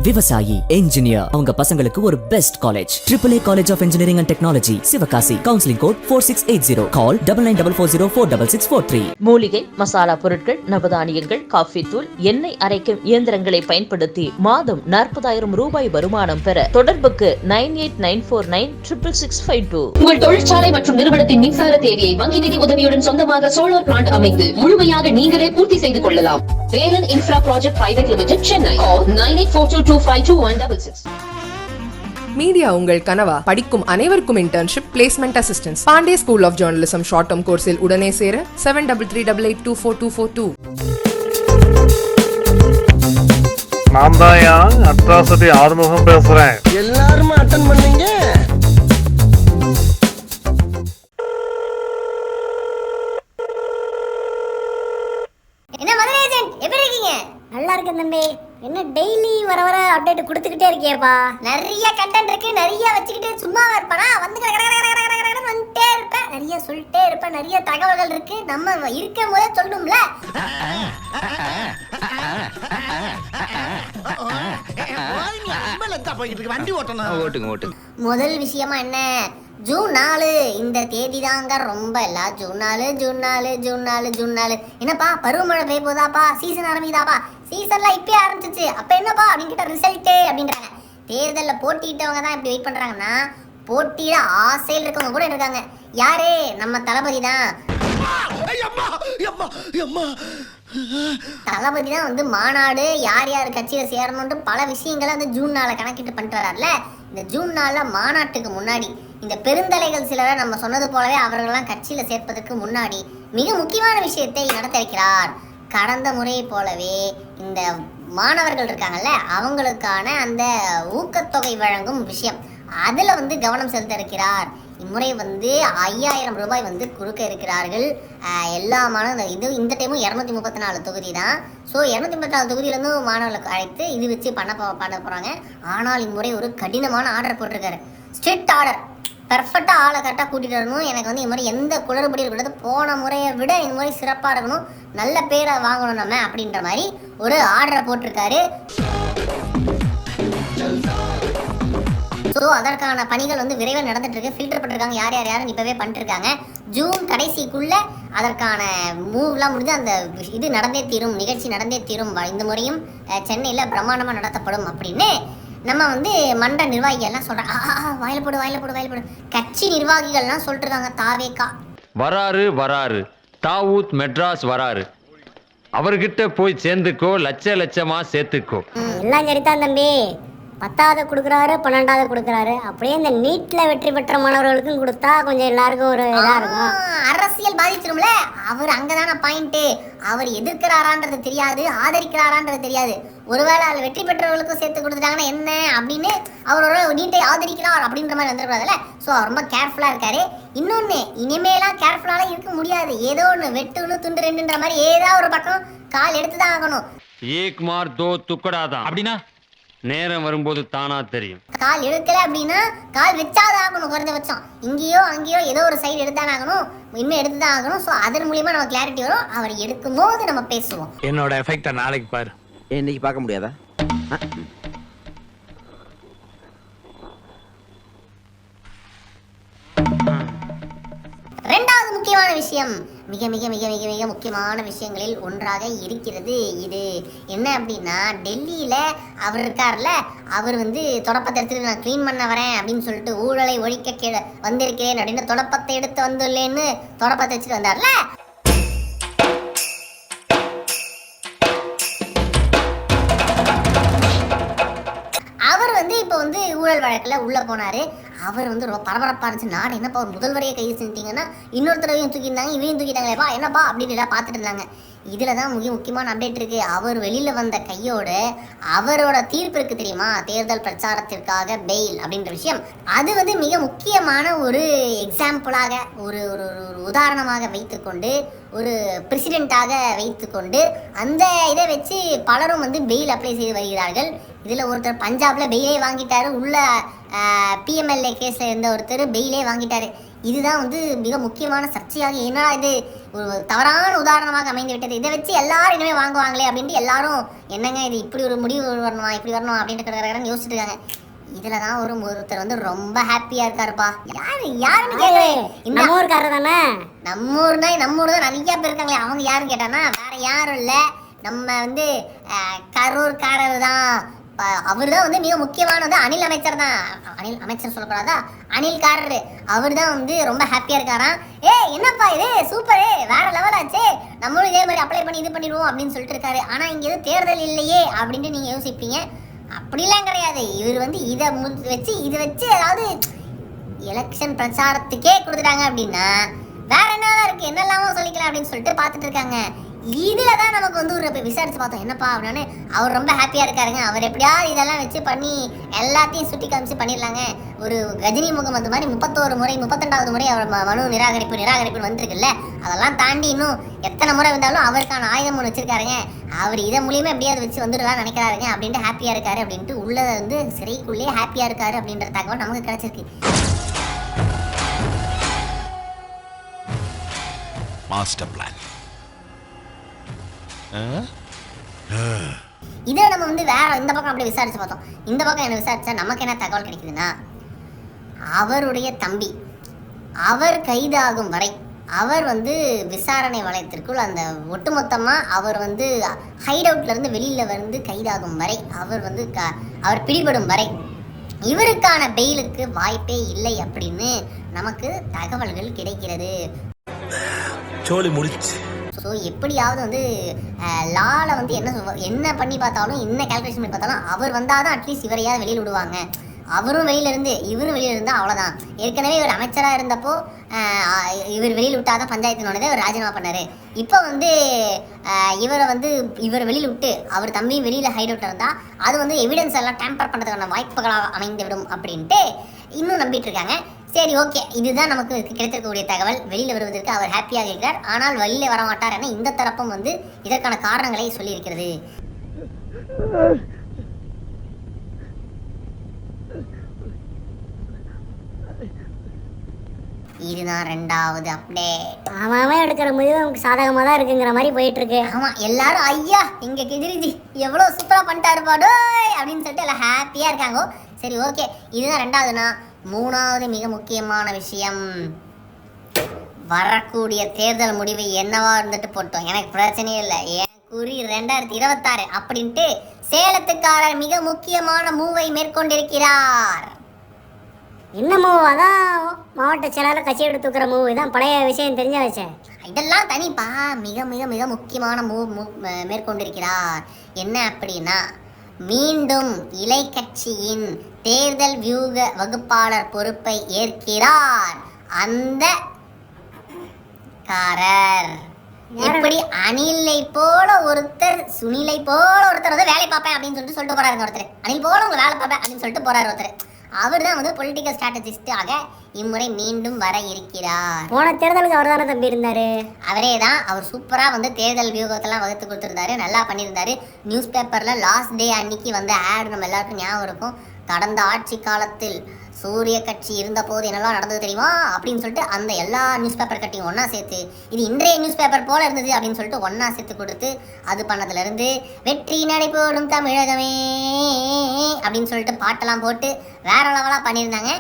விவசாயி, என்ஜினியர், அவங்க பசங்களுக்கு ஒரு best college. AAA college of engineering and technology, Sivakasi. Counselling code 4680. Call 9944046643. மூலிகை மசாலா பொருட்கள், நவதானியங்கள், காஃபி தூள், எண்ணெய் அரைக்கும் இயந்திரங்களை பயன்படுத்தி மாதம் 40,000 ரூபாய் வருமானம் பெற தொடர்புக்கு 9894966652. உங்கள் தொழிற்சாலை மற்றும் நிறுவனத்தின் மின்சார தேவையை வங்கி நிதி உதவியுடன் சொந்தமாக சோலார் பிளான்ட் அமைத்து முழுமையாக நீங்களே பூர்த்தி செய்து கொள்ளலாம். Velan infra project private limited, Chennai. 9842252166. Media உங்கள் கனவா? படிக்கும் அனைவருக்கும் internship, placement assistance. Pandey school of journalism short term கோர்ஸில் உடனே சேர 7338824242. நான் தான் அட்ராசிட்டி ஆறுமுகம் பேசுறேன். எல்லாரும் அட்டன் பண்ணீங்க. என்ன மதுரை ஏஜென்ட், எப்படி இருக்கீங்க? நல்லா இருக்கேன் தம்பி. என்ன டெய்லி வர வர அப்டேட் கொடுத்துக்கிட்டே இருக்கியப்பா? நிறைய கண்டென்ட் இருக்கு, நிறைய வச்சுக்கிட்டு சும்மாவா இருப்பானா? வந்து வந்துட்டே இருப்பேன், நிறைய சொல்லிட்டே இருப்பேன், நிறைய தகவல்கள் இருக்கு. நம்ம இருக்கும் போதே சொல்லணும்ல. முதல் விஷயமா என்ன, ஜூன் 4 இந்த தேதி தாங்க ரொம்ப இல்ல. ஜூன் 4. என்னப்பா பருவமழை பெய்ய போதாப்பா? சீசன் ஆரம்பிக்குதாப்பா? சீசன்லாம் இப்பயே ஆரம்பிச்சிச்சு. அப்ப என்னப்பா அப்படின்னு கேட்ட ரிசல்ட் அப்படின்றாங்க. தேர்தல்ல போட்டிட்டவங்க தான் இப்படி வெயிட் பண்றாங்கன்னா, போட்டியிட ஆசையில் இருக்கவங்க கூட இருக்காங்க. யாரு? நம்ம தளபதி தான். தளபதி தான் வந்து மாநாடு, யார் யார் கட்சியில சேரணும்னு பல விஷயங்களை வந்து ஜூன் 4 கணக்கிட்டு பண்ணிட்டு வர்றாருல. இந்த ஜூன் 4 மாநாட்டுக்கு முன்னாடி இந்த பெருந்தலைகள் சிலரை நம்ம சொன்னது போலவே அவர்களெல்லாம் கட்சியில சேர்ப்பதற்கு முன்னாடி மிக முக்கியமான விஷயத்தை நடத்த வைக்கிறார். கடந்த முறையை போலவே இந்த மாணவர்கள் இருக்காங்கல்ல, அவங்களுக்கான அந்த ஊக்கத்தொகை வழங்கும் விஷயம், அதுல வந்து கவனம் செலுத்த இருக்கிறார். இம்முறை வந்து 5000 ரூபாய் வந்து கொடுக்க இருக்கிறார்கள். எல்லா மாணவர்கள் இது இந்த டைமும் 234 தொகுதி தான். ஸோ 234 தொகுதியிலேருந்து மாணவர்களுக்கு அழைத்து இது வச்சு பண்ண போகிறாங்க. ஆனால் இம்முறை ஒரு கடினமான ஆர்டர் போட்டிருக்காரு. Strict order. பெர்ஃபெக்டாக ஆளை கரெக்டாக கூட்டிகிட்டு வரணும். எனக்கு வந்து இம்முறை எந்த குளறுபடியும் இருக்கக்கூடாது. போன முறையை விட இம்முறை சிறப்பாக இருக்கணும், நல்ல பேரை வாங்கணும் நம்ம அப்படின்ற மாதிரி ஒரு ஆர்டரை போட்டிருக்காரு. ஸோ அதற்கான பணிகள் வந்து விரைவில் நடந்துட்டு இருக்கு. ஃபில்டர் பண்ணிருக்காங்க யார் யாருன்னு இப்பவே பண்ணிட்டு இருக்காங்க. ஜூன் கடைசிக்குள்ள அதற்கான மூவ்லாம் முடிஞ்சு அந்த இது நடந்தே தீரும், நிகழ்ச்சி நடந்தே தீரும். இந்த முறையும் சென்னையில் பிரம்மாண்டமாக நடத்தப்படும் அப்படின்னு நம்ம வந்து மன்ற நிர்வாகிகள்லாம் சொல்றாங்க. வாயில போடு. கட்சி நிர்வாகிகள்லாம் சொல்லிட்டு இருக்காங்க. தாவேகா வராரு தாவூத் மெட்ராஸ் வராரு, அவர்கிட்ட போய் சேர்ந்துக்கோ, லட்சமா சேர்த்துக்கோ. எல்லாம் சரிதான் தம்பி. 10வது கொடுக்குறாரு, 12வது கொடுக்குறாரு. அப்படியே இந்த நீட்ல வெற்றி பெற்ற மாணவர்களுக்கும் கொடுத்தா கொஞ்சம் எல்லாருக்கும் ஒரு இதா இருக்கும். அரசியல் பாதிச்சிரும்ல. அவர் அங்கதான பாயிண்ட். அவர் எதிர்க்கிறாரான்றது தெரியாது, ஆதரிக்கிறாரான்றது தெரியாது. ஒருவேளை அதில் வெற்றி பெற்றவர்களுக்கும் சேர்த்து கொடுத்துட்டாங்கன்னா என்ன அப்படின்னு அவரோட நீட்டை ஆதரிக்கிறார் அப்படின்ற மாதிரி வந்துடக்கூடாதுல்ல. ஸோ அவர் ரொம்ப கேர்ஃபுல்லாக இருக்காரு. இன்னொன்று, இனிமேலாம் கேர்ஃபுல்லாலாம் இருக்க முடியாது. ஏதோ ஒன்று வெட்டுன்னு துண்டு ரெண்டுன்ற மாதிரி ஏதாவது ஒரு பக்கம் கால் எடுத்து தான் ஆகணும். ஏக் மார் தோ துக்கடாதான் அப்படின்னா நேரம் வரும்போது தானா தெரியும். கால் எடுக்கல அப்படின்னா கால் வச்சாதான் ஆகணும். குறைஞ்சபட்சம் இங்கேயோ அங்கேயோ ஏதோ ஒரு சைடு எடுத்தானே ஆகணும், இன்னும் எடுத்துதான் ஆகணும். ஸோ அதன் மூலியமா நம்ம கிளாரிட்டி வரும். அவர் எடுக்கும் போது நம்ம பேசுவோம். என்னோட எஃபெக்ட நாளைக்கு பாரு. இன்னைக்கு பார்க்க முடியாதா? ரெண்டாவது முக்கியமான விஷயம், மிக மிக மிக மிக மிக முக்கியமான விஷயங்களில் ஒன்றாக இருக்கிறது இது. என்ன அப்படின்னா, டெல்லியில அவர் இருக்கார்ல, அவர் வந்து தொடப்பத்தை எடுத்துட்டு நான் கிளீன் பண்ண வரேன் அப்படின்னு சொல்லிட்டு ஊழலை ஒழிக்க வந்திருக்கிறேன் அப்படின்னு தொடப்பத்தை எடுத்து வந்துள்ளேன்னு தொடப்பத்தை வச்சுட்டு வந்தார்ல. அவர் வந்து இப்போ வந்து ஊழல் வழக்கில் உள்ள போனாரு. அவர் வந்து ரொம்ப பரபரப்பாக இருந்துச்சு. நாடு என்னப்பா ஒரு முதல்வரையை கைது செஞ்சிட்டிங்கன்னா இன்னொருத்தரவையும் தூக்கியிருந்தாங்க, இவையும் தூக்கிட்டாங்களேப்பா என்னப்பா அப்படின்னு எல்லாம் பார்த்துட்டு இருந்தாங்க. இதில் தான் முக்கியமான அப்டேட் இருக்குது. அவர் வெளியில் வந்த கையோட அவரோட தீர்ப்பு இருக்குது தெரியுமா, தேர்தல் பிரச்சாரத்திற்காக பெயில் அப்படின்ற விஷயம். அது வந்து மிக முக்கியமான ஒரு எக்ஸாம்பிளாக, ஒரு ஒரு உதாரணமாக வைத்துக்கொண்டு, ஒரு பிரசிடெண்ட்டாக வைத்துக்கொண்டு அந்த இதை வச்சு பலரும் வந்து பெயில் அப்ளை செய்து வருகிறார்கள். இதில் ஒருத்தர் பஞ்சாபில் பெயிலே வாங்கிட்டாரு. உள்ள பிஎம்எல்ஏ கேஸில் இருந்த ஒருத்தர் பெயிலே வாங்கிட்டாரு. இதுதான் வந்து மிக முக்கியமான சர்ச்சையாக என்னடா இது ஒரு தவறான உதாரணமாக அமைந்து விட்டது, இதை வச்சு எல்லாரும் இனிமேல் வாங்குவாங்களே அப்படின்ட்டு எல்லாரும் என்னங்க இது இப்படி ஒரு முடிவு வரணுமா இப்படி வரணும் அப்படின்ட்டு கிடக்கிறன்னு யோசிச்சுட்டு இருக்காங்க. இதுல தான் ஒருத்தர் வந்து ரொம்ப ஹாப்பியா இருக்காருப்பா. யாருன்னு கேக்குறேன். இந்த ஊர்காரர் தானே. நம்ம ஊர் தான் நிறைய பேர் இருக்காங்களே. அவங்க யாருன்னு கேட்டானா வேற யாரும் இல்ல, நம்ம வந்து கரூர்காரர் தான். அவர் தான் வந்து மிக முக்கியமானது. அனில் அமைச்சர் தான். அனில் அமைச்சர் சொல்லக்கூடாதா, அனில்காரரு. அவர் தான் வந்து ரொம்ப ஹாப்பியா இருக்காராம். என்னப்பா இது சூப்பரு, வேற லெவல் ஆச்சு, நம்மளும் இதே மாதிரி அப்ளை பண்ணி இது பண்ணிடுவோம் அப்படின்னு சொல்லிட்டு இருக்காரு. ஆனா இங்க எதுவும் தேர்தல் இல்லையே அப்படின்ட்டு நீங்க யோசிப்பீங்க. அப்படிலாம் கிடையாது. இவர் வந்து இதை வச்சு ஏதாவது எலெக்ஷன் பிரச்சாரத்துக்கே கொடுத்துட்டாங்க அப்படின்னா வேற என்னதான் இருக்கு, என்னெல்லாமோ சொல்லிக்கலாம் அப்படின்னு சொல்லிட்டு பார்த்துட்டு இருக்காங்க. இதுல தான் நமக்கு வந்து ஒரு விசாரிச்சு பார்த்தோம் என்னப்பா அப்படின்னு. அவர் ரொம்ப ஹாப்பியா இருக்காருங்க. அவர் எப்படியாவது இதெல்லாம் வச்சு பண்ணி எல்லாத்தையும் சுட்டி காமிச்சு பண்ணிடலாங்க. ஒரு கஜினி முகமது மாதிரி 31 முறை 32வது முறை அவர் மனு நிராகரிப்பு வந்துருக்குல்ல, அதெல்லாம் தாண்டி இன்னும் எத்தனை முறை வந்தாலும் அவருக்கான ஆயுதம் ஒன்று வச்சிருக்காருங்க. அவர் இதை மூலியமா எப்படியாவது வச்சு வந்துடலாம் நினைக்கிறாருங்க அப்படின்ட்டு ஹாப்பியா இருக்காரு அப்படின்ட்டு உள்ள வந்து சிறைக்குள்ளேயே ஹாப்பியா இருக்காரு அப்படின்ற தகவல் நமக்கு கிடைச்சிருக்கு. Master plan. இதை நம்ம வந்து வேற இந்த பக்கம் அப்படி விசாரிச்சு பார்த்தோம். இந்த பக்கம் என்ன விசாரிச்சா நமக்கு என்ன தகவல் கிடைக்குதுன்னா, அவருடைய தம்பி அவர் கைதாகும் வரை, அவர் வந்து விசாரணை வளையத்திற்குள் அந்த ஒட்டுமொத்தமா அவர் வந்து ஹைட் அவுட்ல இருந்து வெளியில வந்து கைதாகும் வரை, அவர் வந்து அவர் பிடிபடும் வரை இவருக்கான பெயிலுக்கு வாய்ப்பே இல்லை அப்படின்னு நமக்கு தகவல்கள் கிடைக்கிறது. சோலி முடிச்சு. ஸோ எப்படியாவது வந்து லால வந்து என்ன பண்ணி பார்த்தாலும், என்ன கால்குலேஷன் பண்ணி பார்த்தாலும் அவர் வந்தால் தான் அட்லீஸ்ட் இவரையாவது வெளியில் விடுவாங்க. அவரும் வெளியில இருந்து இவரும் வெளியில இருந்தால் அவ்வளோதான். ஏற்கனவே இவர் அமைச்சராக இருந்தப்போ இவர் வெளியில் விட்டாதான் பஞ்சாயத்தினோடதே அவர் ராஜினாமா பண்ணார். இப்போ வந்து இவர் வெளியில் விட்டு அவர் தம்பியும் வெளியில் ஹைட் அவுட் இருந்தால் அது வந்து எவிடன்ஸ் எல்லாம் டேம்பர் பண்ணுறதுக்கான வாய்ப்புகளாக அமைந்து விடும் அப்படின்ட்டு இன்னும் நம்பிட்டு இருக்காங்க. சரி, ஓகே, இதுதான் நமக்கு கிடைத்திருக்கக்கூடிய தகவல். வெளியில் வருவதற்கு அவர் ஹாப்பியாக இருக்கிறார், ஆனால் வெளியில் வர மாட்டார் என இந்த தரப்பும் வந்து இதற்கான காரணங்களை சொல்லியிருக்கிறது. இதுதான் 2வது அப்டேட். அவன் எடுக்கிற முடிவு நமக்கு சாதகமாக தான் இருக்குங்கிற மாதிரி போயிட்டு இருக்கு. ஆமாம், எல்லாரும் ஐயா இங்கே கெஜிரிஜி எவ்வளோ சூப்பராக பண்ணிட்டாரு பாடோ அப்படின்னு சொல்லிட்டு எல்லாம் ஹாப்பியாக இருக்காங்க. சரி, ஓகே, இதுதான் 2வதுனா 3வது மிக முக்கியமான விஷயம். வரக்கூடிய தேர்தல் முடிவு என்னவா இருந்துட்டு போட்டோம், எனக்கு பிரச்சனையே இல்லை, ஏன் குறி 2026 அப்படின்ட்டு சேலத்துக்காரர் மிக முக்கியமான மூவை மேற்கொண்டிருக்கிறார். என்ன மூவ்? அதான் மாவட்ட செயலாளர் கட்சி எடுத்து தூக்குற மூவ். இதான் பழைய விஷயம் தெரிஞ்ச வச்சேன். இதெல்லாம் தனிப்பா. மிக மிக மிக முக்கியமான மூவ் மேற்கொண்டிருக்கிறார். என்ன அப்படின்னா, மீண்டும் இலை கட்சியின் தேர்தல் வியூக வகுப்பாளர் பொறுப்பை ஏற்கிறார் அந்த காரர். எப்படி அனிலை போல ஒருத்தர், சுனிலை போல ஒருத்தர் வந்து வேலை பார்ப்பேன் அப்படின்னு சொல்லிட்டு போறாரு ஒருத்தர். அனில் போல உங்க வேலை பார்ப்பேன் அப்படின்னு சொல்லிட்டு போறாரு ஒருத்தர். அவர் தான் வந்து பொலிட்டிக்கல் ஸ்ட்ராட்டஜிஸ்டாக இம்முறை மீண்டும் வர இருக்கிறார். போன தேர்தலுக்கு அவர் தானே தம்பி இருந்தாரு. அவரே தான். அவர் சூப்பரா வந்து தேர்தல் வியூகத்தெல்லாம் வகுத்து கொடுத்துருந்தாரு, நல்லா பண்ணியிருந்தாரு. நியூஸ் பேப்பர்ல லாஸ்ட் டே அன்னைக்கு வந்து ஆட் நம்ம எல்லாருக்கும் ஞாபகம் இருக்கும். கடந்த ஆட்சி காலத்தில் சூரிய கட்சி இருந்த போது என்னெல்லாம் நடந்தது தெரியுமா அப்படின்னு சொல்லிட்டு அந்த எல்லா நியூஸ் பேப்பர் கட்டியும் ஒன்றா சேர்த்து இது இன்றைய நியூஸ் பேப்பர் போல இருந்தது அப்படின்னு சொல்லிட்டு ஒன்றா சேர்த்து கொடுத்து அது பண்ணதுலேருந்து வெற்றி நடைபோடும் தமிழகமே அப்படின்னு சொல்லிட்டு பாட்டெல்லாம் போட்டு வேற லெவலாக பண்ணியிருந்தாங்க.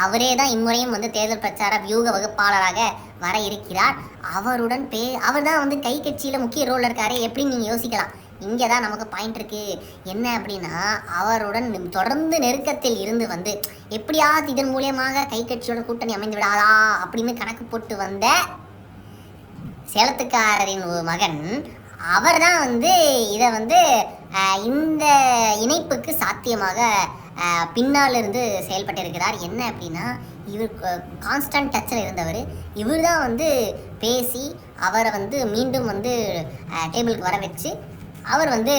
அவரே தான் இம்முறையும் வந்து தேர்தல் பிரச்சார வியூக வகுப்பாளராக வர இருக்கிறார். அவர் தான் வந்து கை கட்சியில் முக்கிய ரோல் இருக்காரு. எப்படின்னு நீங்கள் யோசிக்கலாம். இங்கே தான் நமக்கு பாயிண்ட் இருக்கு. என்ன அப்படின்னா, அவருடன் தொடர்ந்து நெருக்கத்தில் இருந்து வந்து எப்படியாவது இதன் மூலியமாக கை கட்சியோட கூட்டணி அமைந்து விடாதா அப்படின்னு கணக்கு போட்டு வந்த சேலத்துக்காரரின் ஒரு மகன் அவர் தான் வந்து இதை வந்து இந்த இணைப்புக்கு சாத்தியமாக பின்னால் இருந்து செயல்பட்டிருக்கிறார். என்ன அப்படின்னா, இவர் கான்ஸ்டன்ட் டச்சில் இருந்தவர். இவர் தான் வந்து பேசி அவரை வந்து மீண்டும் வந்து டேபிளுக்கு வர வச்சு அவர் வந்து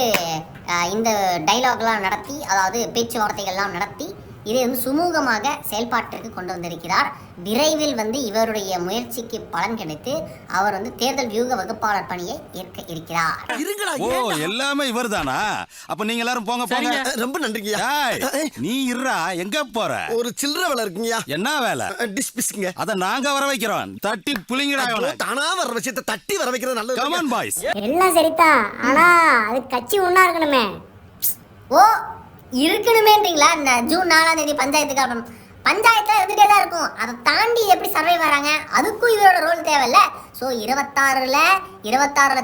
இந்த டைலாக்லாம் நடத்தி, அதாவது பேச்சுவார்த்தைகள்லாம் நடத்தி இதை வந்து சுமூகமாக செயல்பாட்டிற்கு கொண்டு வந்திருக்கிறார். விரைவில் வந்து இவருடைய முயற்சிக்கு பலன் கிடைத்து அவர் வந்து தேர்தல் வியூக வகுப்பாளர் பணியை ஏற்க இருக்கிறார். ஓ எல்லாமே இவர்தானா? அப்ப நீங்க எல்லாரும் போங்க போங்க. ரொம்ப நன்றிங்கய்யா. நீ இருடா, எங்க போற? ஒரு சில்லற வேலை இருக்குங்கய்யா. என்ன வேலை? டிஸ்பிஸ்ங்க. அத நாங்க வர வைக்கிறோம். தட்டி புளிங்கடா இவனை. தானா வர விஷயத்தை தட்டி வர வைக்கிறது நல்லது. Come on boys. எல்லாம் சரிதான், ஆனா அது கட்சி ஒண்ணா இருக்கணுமே. ஓ இருக்கணுமேன்றீங்களா? இந்த ஜூன் 4ஆம் தேதி பஞ்சாயத்துக்கு அப்புறம் பஞ்சாயத்துல இருந்துட்டே தான் இருக்கும். அதை தாண்டி எப்படி சர்வை வராங்க? அதுக்கும் இவரோட ரோல் தேவையில்ல. ஸோ 26ல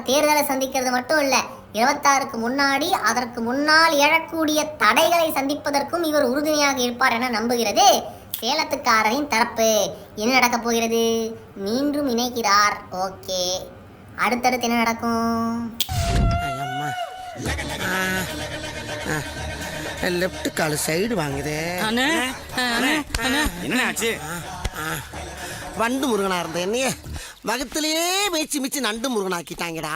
தேர்தலை சந்திக்கிறது மட்டும் இல்லை, 26க்கு முன்னாடி அதற்கு முன்னால் எழக்கூடிய தடைகளை சந்திப்பதற்கும் இவர் உறுதுணையாக இருப்பார் என நம்புகிறது சேலத்துக்காரரின் தரப்பு. என்ன நடக்க போகிறது? மீண்டும் இணைக்கிறார். ஓகே, அடுத்தடுத்து என்ன நடக்கும்? லெஃப்ட் கால் சைடு வாங்குதே. என்ன ஆச்சு? வண்டு முருகனா இருந்த என்னைய வகத்திலேயே மிச்சு நண்டு முருகனாக்கிட்டாங்கடா.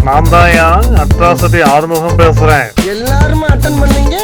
நான் தான் அட்ராசிட்டி ஆறுமுகம் பேசுறேன். எல்லாருமே அட்டன் பண்ணீங்க.